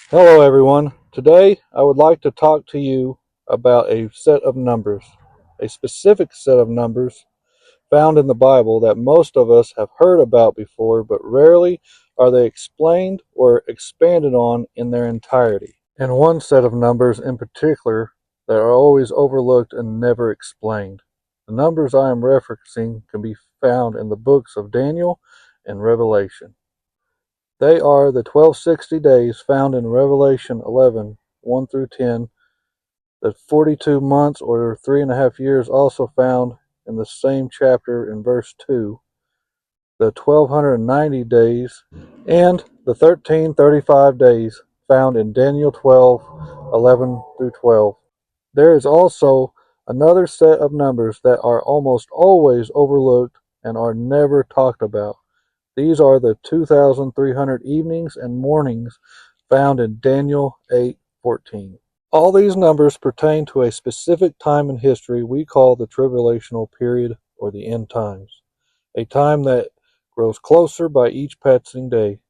Hello everyone. Today I would like to talk to you about a set of numbers, a specific set of numbers found in the Bible that most of us have heard about before, but rarely are they explained or expanded on in their entirety. And one set of numbers in particular that are always overlooked and never explained. The numbers I am referencing can be found in the books of Daniel and Revelation. They are the 1260 days found in Revelation 11, 1 through 10, the 42 months or 3.5 years also found in the same chapter in verse 2, the 1290 days, and the 1335 days found in Daniel 12, 11 through 12. There is also another set of numbers that are almost always overlooked and are never talked about. These are the 2,300 evenings and mornings found in Daniel 8:14. All these numbers pertain to a specific time in history we call the tribulational period or the end times, a time that grows closer by each passing day.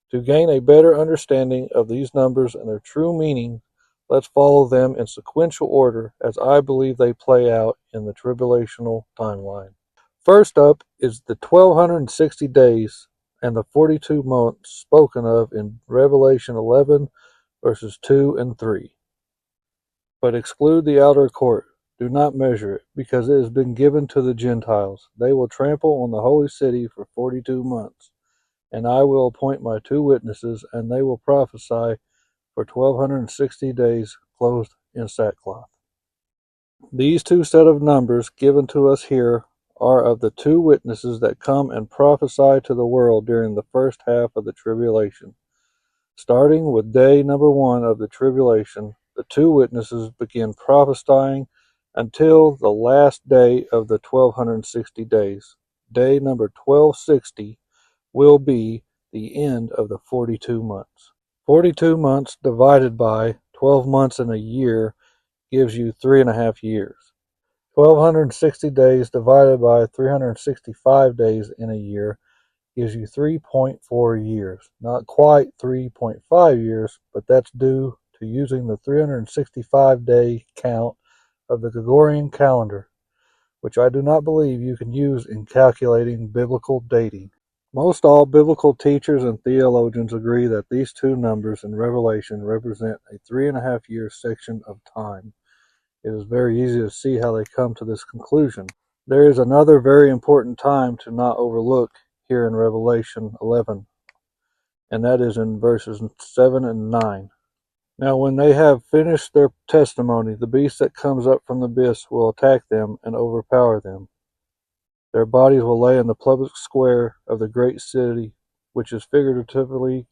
To gain a better understanding of these numbers and their true meaning, let's follow them in sequential order as I believe they play out in the tribulational timeline. First up is the 1260 days and the 42 months spoken of in Revelation 11 verses 2 and 3. But exclude the outer court, do not measure it, because it has been given to the Gentiles. They will trample on the holy city for 42 months, and I will appoint my 2 witnesses, and they will prophesy for 1260 days clothed in sackcloth. These two set of numbers given to us here are of the 2 witnesses that come and prophesy to the world during the first half of the tribulation. Starting with day number 1 of the tribulation, the 2 witnesses begin prophesying until the last day of the 1260 days. Day number 1260 will be the end of the 42 months. 42 months divided by 12 months in a year gives you 3.5 years. 1260 days divided by 365 days in a year gives you 3.4 years. Not quite 3.5 years, but that's due to using the 365-day count of the Gregorian calendar, which I do not believe you can use in calculating biblical dating. Most all biblical teachers and theologians agree that these 2 numbers in Revelation represent a 3.5 year section of time. It is very easy to see how they come to this conclusion. There is another very important time to not overlook here in Revelation 11, and that is in verses 7 and 9. Now when they have finished their testimony, the beast that comes up from the abyss will attack them and overpower them. Their bodies will lay in the public square of the great city, which is figuratively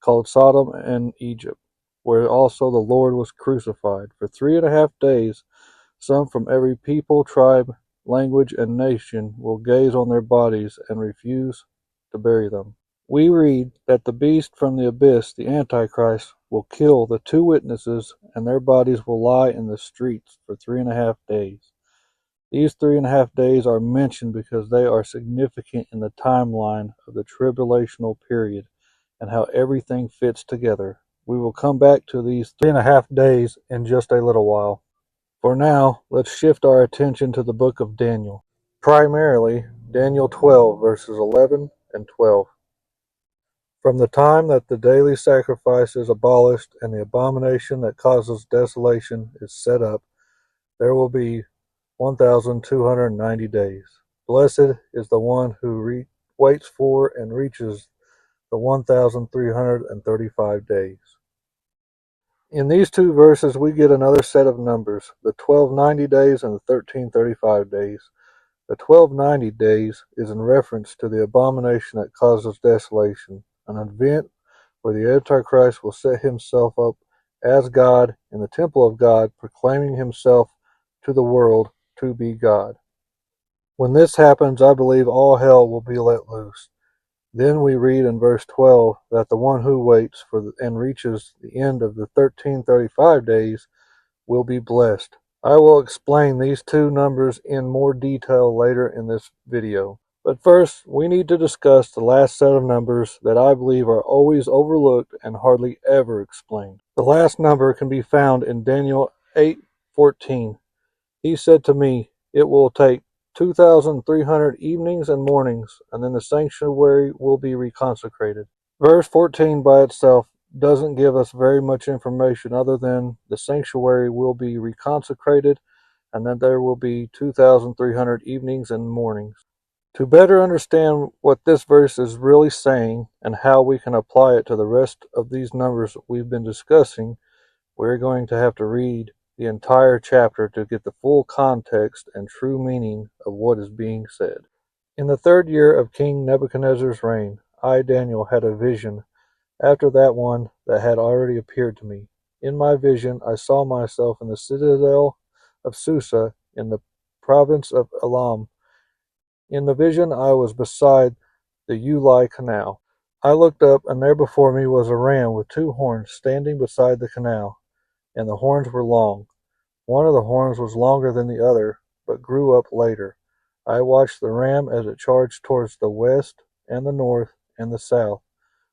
called Sodom and Egypt, where also the Lord was crucified. For 3.5 days, some from every people, tribe, language, and nation will gaze on their bodies and refuse to bury them. We read that the beast from the abyss, the Antichrist, will kill the 2 witnesses, and their bodies will lie in the streets for 3.5 days. These 3.5 days are mentioned because they are significant in the timeline of the tribulational period and how everything fits together. We will come back to these 3.5 days in just a little while. For now, let's shift our attention to the book of Daniel, primarily Daniel 12, verses 11 and 12. From the time that the daily sacrifice is abolished and the abomination that causes desolation is set up, there will be 1,290 days. Blessed is the one who waits for and reaches the 1,335 days. In these 2 verses, we get another set of numbers, the 1290 days and the 1335 days. The 1290 days is in reference to the abomination that causes desolation, an event where the Antichrist will set himself up as God in the temple of God, proclaiming himself to the world to be God. When this happens, I believe all hell will be let loose. Then we read in verse 12 that the one who waits for and reaches the end of the 1335 days will be blessed. I will explain these 2 numbers in more detail later in this video. But first, we need to discuss the last set of numbers that I believe are always overlooked and hardly ever explained. The last number can be found in Daniel 8:14. He said to me, "It will take 2,300 evenings and mornings, and then the sanctuary will be reconsecrated." Verse 14 by itself doesn't give us very much information other than the sanctuary will be reconsecrated and that there will be 2,300 evenings and mornings. To better understand what this verse is really saying and how we can apply it to the rest of these numbers we've been discussing, we're going to have to read the entire chapter to get the full context and true meaning of what is being said. In the 3rd year of King Nebuchadnezzar's reign, I, Daniel, had a vision after that one that had already appeared to me. In my vision, I saw myself in the citadel of Susa in the province of Elam. In the vision, I was beside the Ulai Canal. I looked up, and there before me was a ram with 2 horns standing beside the canal, and the horns were long. One of the horns was longer than the other, but grew up later. I watched the ram as it charged towards the west and the north and the south.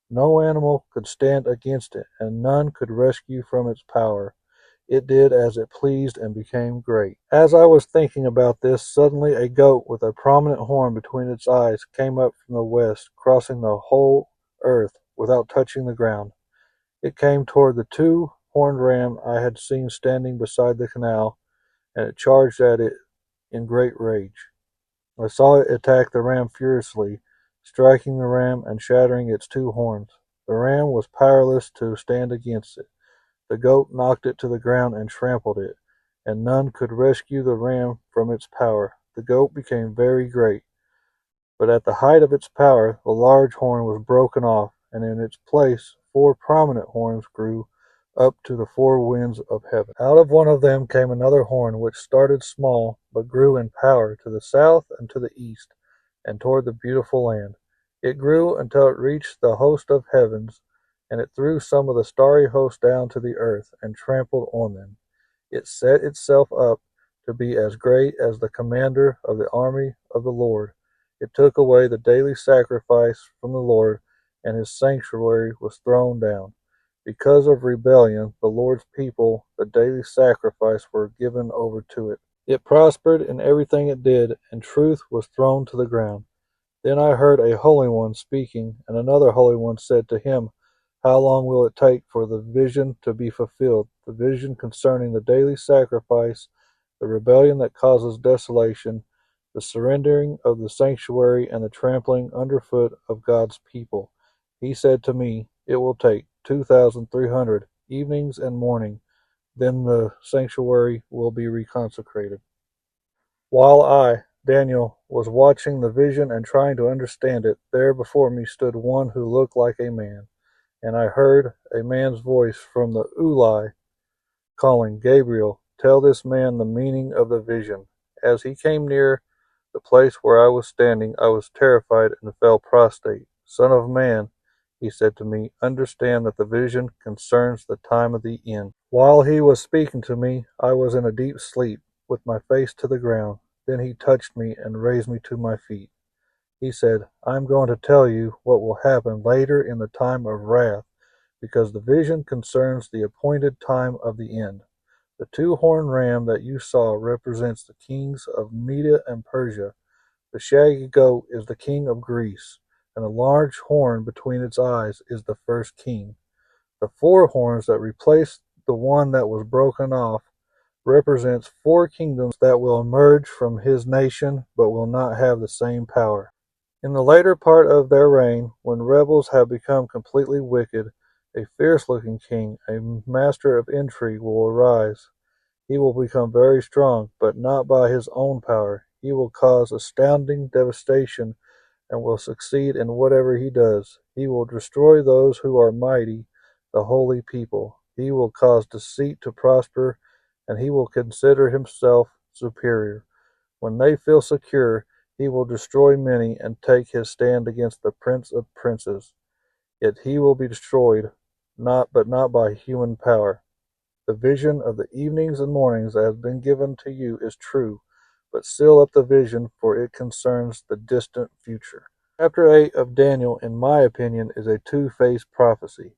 No animal could stand against it, and none could rescue from its power. It did as it pleased and became great. As I was thinking about this, suddenly a goat with a prominent horn between its eyes came up from the west, crossing the whole earth without touching the ground. It came toward the 2 horned ram I had seen standing beside the canal, and it charged at it in great rage. I saw it attack the ram furiously, striking the ram and shattering its 2 horns. The ram was powerless to stand against it. The goat knocked it to the ground and trampled it, and none could rescue the ram from its power. The goat became very great, but at the height of its power, the large horn was broken off, and in its place 4 prominent horns grew up to the 4 winds of heaven. Out of one of them came another horn, which started small, but grew in power to the south and to the east, and toward the beautiful land. It grew until it reached the host of heavens, and it threw some of the starry host down to the earth, and trampled on them. It set itself up to be as great as the commander of the army of the Lord. It took away the daily sacrifice from the Lord, and his sanctuary was thrown down. Because of rebellion, the Lord's people, the daily sacrifice, were given over to it. It prospered in everything it did, and truth was thrown to the ground. Then I heard a holy one speaking, and another holy one said to him, "How long will it take for the vision to be fulfilled, the vision concerning the daily sacrifice, the rebellion that causes desolation, the surrendering of the sanctuary, and the trampling underfoot of God's people?" He said to me, "It will take 2,300 evenings and morning, then the sanctuary will be reconsecrated." While I, Daniel, was watching the vision and trying to understand it, there before me stood one who looked like a man, and I heard a man's voice from the Ulai calling, "Gabriel, tell this man the meaning of the vision." As he came near the place where I was standing, I was terrified and fell prostrate. "Son of man," he said to me, "understand that the vision concerns the time of the end." While he was speaking to me, I was in a deep sleep, with my face to the ground. Then he touched me and raised me to my feet. He said, "I am going to tell you what will happen later in the time of wrath, because the vision concerns the appointed time of the end. The 2 horned ram that you saw represents the kings of Media and Persia. The shaggy goat is the king of Greece, and the large horn between its eyes is the first king. The 4 horns that replace the one that was broken off represents 4 kingdoms that will emerge from his nation but will not have the same power. In the later part of their reign, when rebels have become completely wicked, a fierce-looking king, a master of intrigue, will arise. He will become very strong, but not by his own power. He will cause astounding devastation and will succeed in whatever he does. He will destroy those who are mighty, the holy people. He will cause deceit to prosper, and he will consider himself superior. When they feel secure, he will destroy many and take his stand against the Prince of Princes. Yet he will be destroyed, not by human power. The vision of the evenings and mornings that has been given to you is true. but seal up the vision, for it concerns the distant future. Chapter 8 of Daniel, in my opinion, is a two-faced prophecy.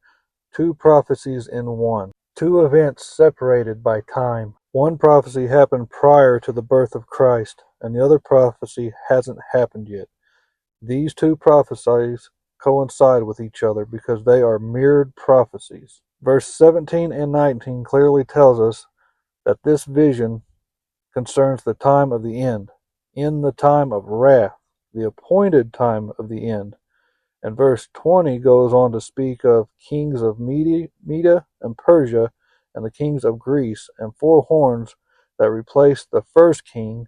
Two prophecies in one. Two events separated by time. One prophecy happened prior to the birth of Christ, and the other prophecy hasn't happened yet. These two prophecies coincide with each other because they are mirrored prophecies. Verse 17 and 19 clearly tells us that this vision concerns the time of the end, in the time of wrath, the appointed time of the end. And verse 20 goes on to speak of kings of Media and Persia and the kings of Greece and four horns that replaced the first king.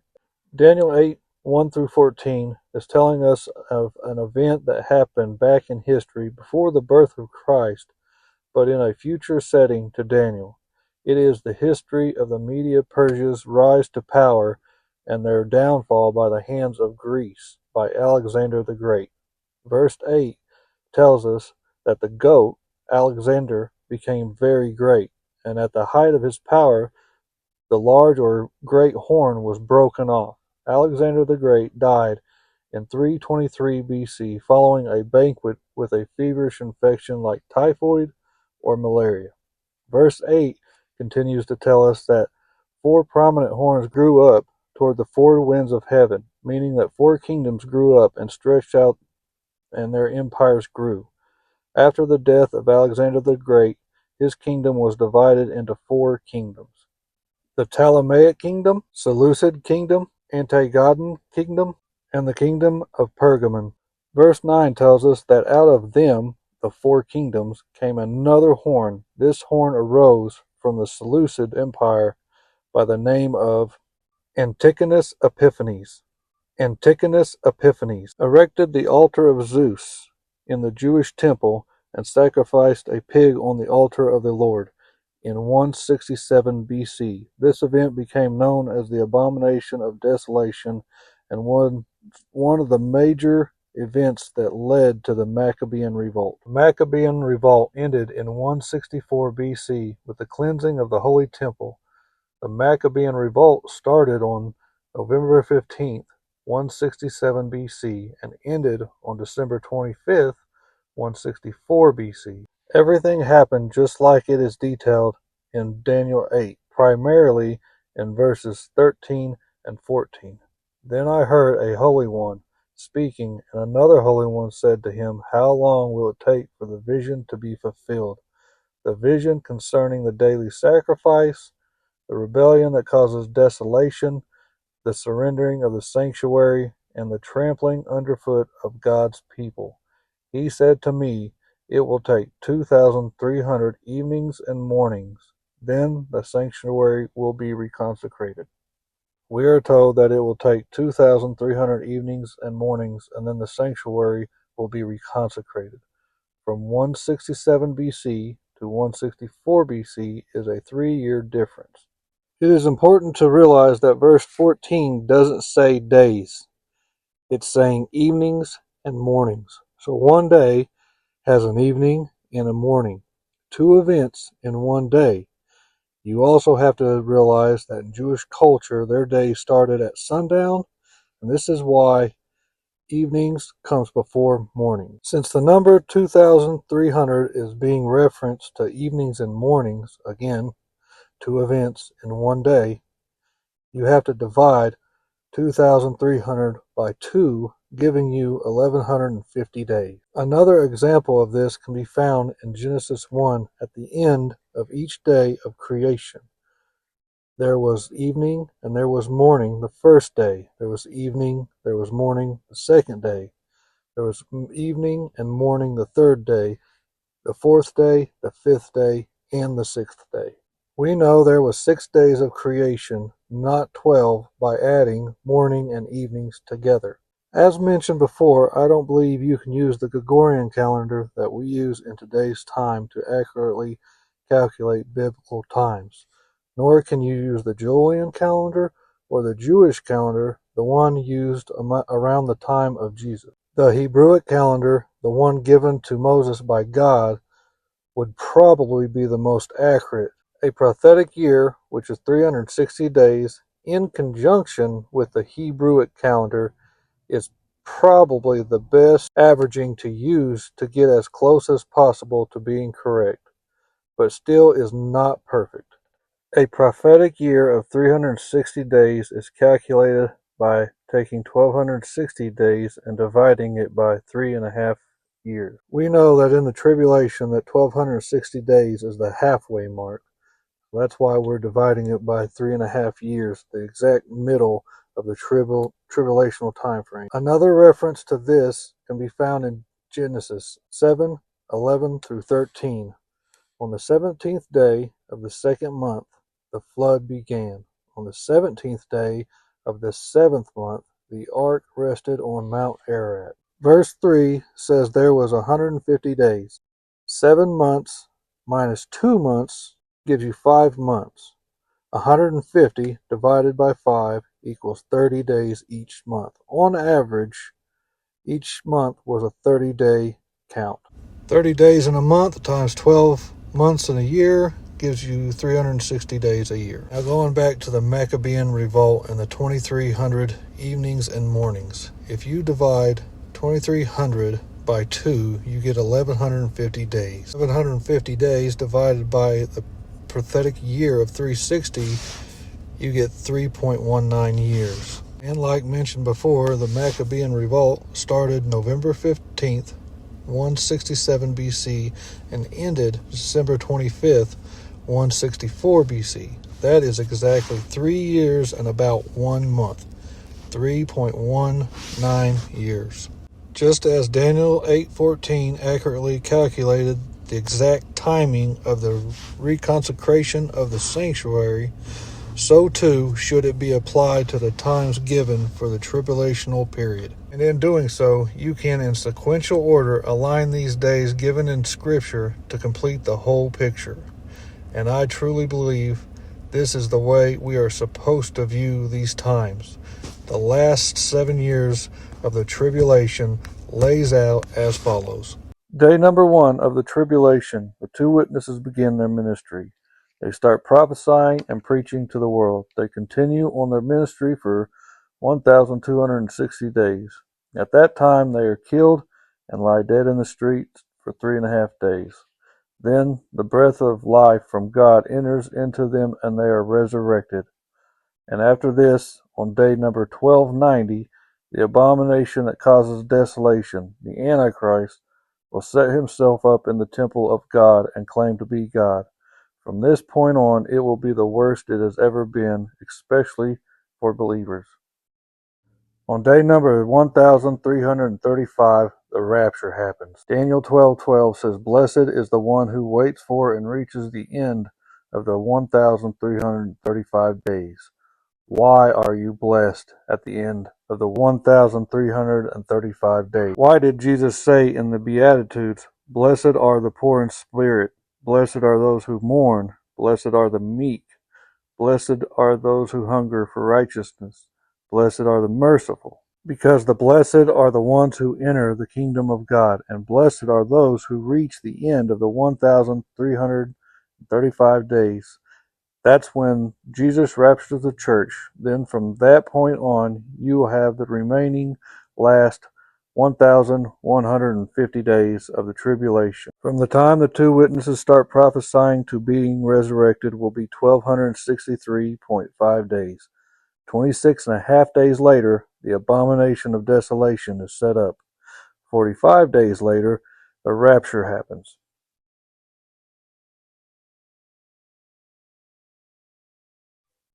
Daniel 8, 1 through 14 is telling us of an event that happened back in history before the birth of Christ, but in a future setting to Daniel. It is the history of the Media Persia's rise to power and their downfall by the hands of Greece, by Alexander the Great. Verse 8 tells us that the goat, Alexander, became very great, and at the height of his power, the large or great horn was broken off. Alexander the Great died in 323 BC following a banquet with a feverish infection like typhoid or malaria. Verse 8 continues to tell us that four prominent horns grew up toward the four winds of heaven, meaning that four kingdoms grew up and stretched out and their empires grew. After the death of Alexander the Great, his kingdom was divided into four kingdoms: the Ptolemaic kingdom, Seleucid kingdom, Antigonan kingdom, and the kingdom of Pergamon. Verse 9 tells us that out of them, the four kingdoms, came another horn. This horn arose from the Seleucid Empire by the name of Antigonus Epiphanes. Antigonus Epiphanes erected the altar of Zeus in the Jewish temple and sacrificed a pig on the altar of the Lord in 167 BC. This event became known as the Abomination of Desolation and one of the major events that led to the Maccabean Revolt. The Maccabean Revolt ended in 164 BC with the cleansing of the Holy Temple. The Maccabean Revolt started on November 15th, 167 BC, and ended on December 25th, 164 BC. Everything happened just like it is detailed in Daniel 8, primarily in verses 13 and 14. Then I heard a holy one speaking, and another holy one said to him, "How long will it take for the vision to be fulfilled? The vision concerning the daily sacrifice, the rebellion that causes desolation, the surrendering of the sanctuary, and the trampling underfoot of God's people." He said to me, "It will take 2,300 evenings and mornings. Then the sanctuary will be reconsecrated." We are told that it will take 2,300 evenings and mornings, and then the sanctuary will be reconsecrated. From 167 BC to 164 BC is a 3-year difference. It is important to realize that verse 14 doesn't say days. It's saying evenings and mornings. So one day has an evening and a morning. Two events in one day. You also have to realize that in Jewish culture, their day started at sundown, and this is why evenings comes before morning. Since the number 2,300 is being referenced to evenings and mornings, again, two events in one day, you have to divide 2,300 by 2, giving you 1,150 days. Another example of this can be found in Genesis 1 at the end of each day of creation. There was evening and there was morning the first day. There was evening, there was morning the second day. There was evening and morning the third day, the fourth day, the fifth day, and the sixth day. We know there was 6 days of creation, not 12, by adding morning and evenings together. As mentioned before, I don't believe you can use the Gregorian calendar that we use in today's time to accurately calculate biblical times. Nor can you use the Julian calendar or the Jewish calendar, the one used around the time of Jesus. The Hebrewic calendar, the one given to Moses by God, would probably be the most accurate. A prophetic year, which is 360 days, in conjunction with the Hebrewic calendar, is probably the best averaging to use to get as close as possible to being correct, but still is not perfect. A prophetic year of 360 days is calculated by taking 1260 days and dividing it by 3.5 years. We know that in the tribulation that 1260 days is the halfway mark. That's why we're dividing it by 3.5 years, the exact middle of the tribulational time frame. Another reference to this can be found in Genesis 7:11 through 13. On the 17th day of the second month, the flood began. On the 17th day of the seventh month, the ark rested on Mount Ararat. Verse 3 says there was 150 days. 7 months minus 2 months gives you 5 months. 150 divided by 5 equals 30 days each month. On average, each month was a 30-day count. 30 days in a month times 12 months in a year gives you 360 days a year. Now going back to the Maccabean revolt and the 2300 evenings and mornings. If you divide 2300 by 2, you get 1150 days. 1150 days divided by the prophetic year of 360, you get 3.19 years. And like mentioned before, the Maccabean revolt started November 15th, 167 BC and ended December 25th, 164 BC. That is exactly 3 years and about 1 month. 3.19 years. Just as Daniel 8:14 accurately calculated the exact timing of the reconsecration of the sanctuary, so too should it be applied to the times given for the tribulational period. And in doing so, you can in sequential order align these days given in Scripture to complete the whole picture. And I truly believe this is the way we are supposed to view these times. The last 7 years of the tribulation lays out as follows. Day number 1 of the tribulation, the 2 witnesses begin their ministry. They start prophesying and preaching to the world. They continue on their ministry for 1,260 days. At that time, they are killed and lie dead in the streets for 3.5 days. Then the breath of life from God enters into them and they are resurrected. And after this, on day number 1290, the abomination that causes desolation, the Antichrist, will set himself up in the temple of God and claim to be God. From this point on, it will be the worst it has ever been, especially for believers. On day number 1335, the rapture happens. Daniel 12:12 says, "Blessed is the one who waits for and reaches the end of the 1335 days." Why are you blessed at the end of the 1335 days? Why did Jesus say in the Beatitudes, "Blessed are the poor in spirit, blessed are those who mourn, blessed are the meek, blessed are those who hunger for righteousness, blessed are the merciful"? Because the blessed are the ones who enter the kingdom of God, and blessed are those who reach the end of the 1335 days. That's when Jesus raptures the church. Then from that point on, you will have the remaining last 1,150 days of the tribulation. From the time the 2 witnesses start prophesying to being resurrected will be 1,263.5 days. 26.5 days later, the abomination of desolation is set up. 45 days later, the rapture happens.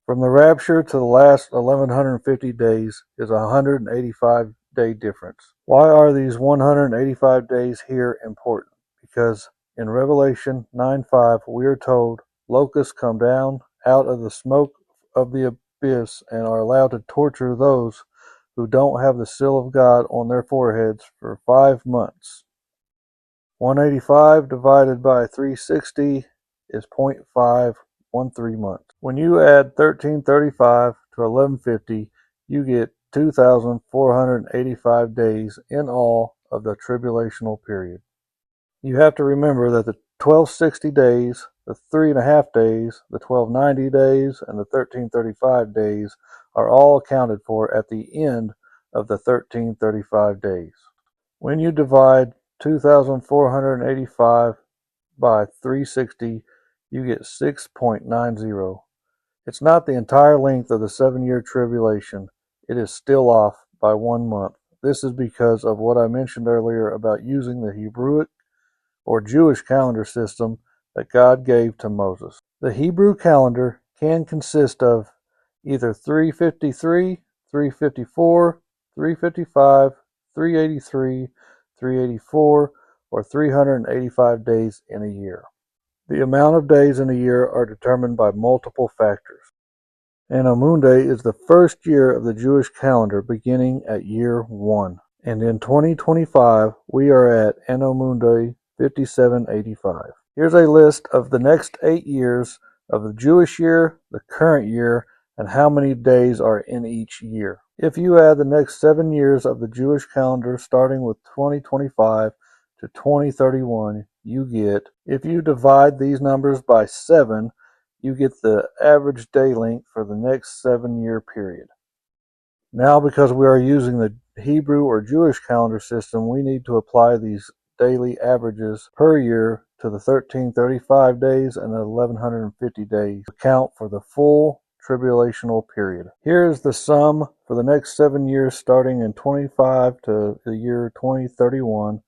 From the rapture to the last 1,150 days is a 185-day difference. Why are these 185 days here important? Because in Revelation 9:5 we are told locusts come down out of the smoke of the abyss and are allowed to torture those who don't have the seal of God on their foreheads for 5 months. 185 divided by 360 is 0.513 months. When you add 1335 to 1150, you get 2,485 days in all of the tribulational period. You have to remember that the 1260 days The 3.5 days, the 1290 days, and the 1335 days are all accounted for at the end of the 1335 days. When you divide 2,485 by 360, you get 6.90. It's not the entire length of the 7-year tribulation. It is still off by 1 month. This is because of what I mentioned earlier about using the Hebrewic or Jewish calendar system that God gave to Moses. The Hebrew calendar can consist of either 353, 354, 355, 383, 384, or 385 days in a year. The amount of days in a year are determined by multiple factors. Anno Mundi is the first year of the Jewish calendar beginning at year 1. And in 2025, we are at Anno Mundi 5785. Here's a list of the next 8 years of the Jewish year, the current year, and how many days are in each year. If you add the next 7 years of the Jewish calendar starting with 2025 to 2031, you get, if you divide these numbers by 7, you get the average day length for the next 7-year period. Now, because we are using the Hebrew or Jewish calendar system, we need to apply these daily averages per year to the 1335 days and the 1150 days to account for the full tribulational period. Here is the sum for the next 7 years starting in 25 to the year 2031,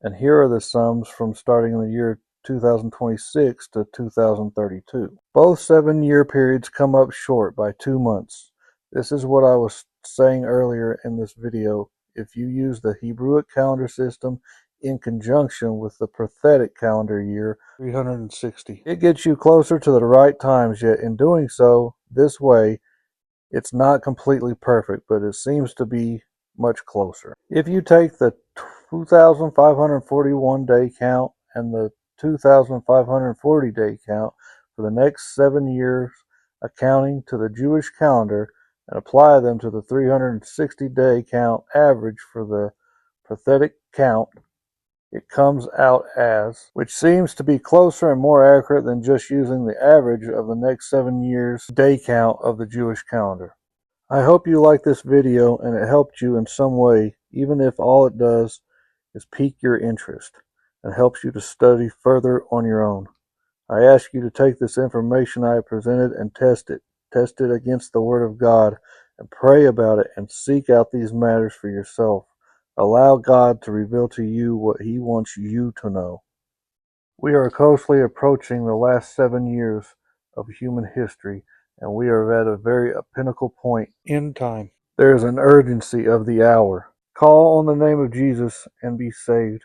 and here are the sums from starting in the year 2026 to 2032. Both 7-year periods come up short by 2 months. This is what I was saying earlier in this video. If you use the Hebrewic calendar system in conjunction with the prophetic calendar year 360, it gets you closer to the right times, yet in doing so, this way, it's not completely perfect, but it seems to be much closer. If you take the 2,541 day count and the 2,540 day count for the next 7 years, accounting to the Jewish calendar, and apply them to the 360 day count average for the prophetic count, it comes out as, which seems to be closer and more accurate than just using the average of the next 7 years day count of the Jewish calendar. I hope you liked this video and it helped you in some way, even if all it does is pique your interest and helps you to study further on your own. I ask you to take this information I have presented and test it. Test it against the Word of God and pray about it and seek out these matters for yourself. Allow God to reveal to you what He wants you to know. We are closely approaching the last 7 years of human history, and we are at a very pinnacle point in time. There is an urgency of the hour. Call on the name of Jesus and be saved.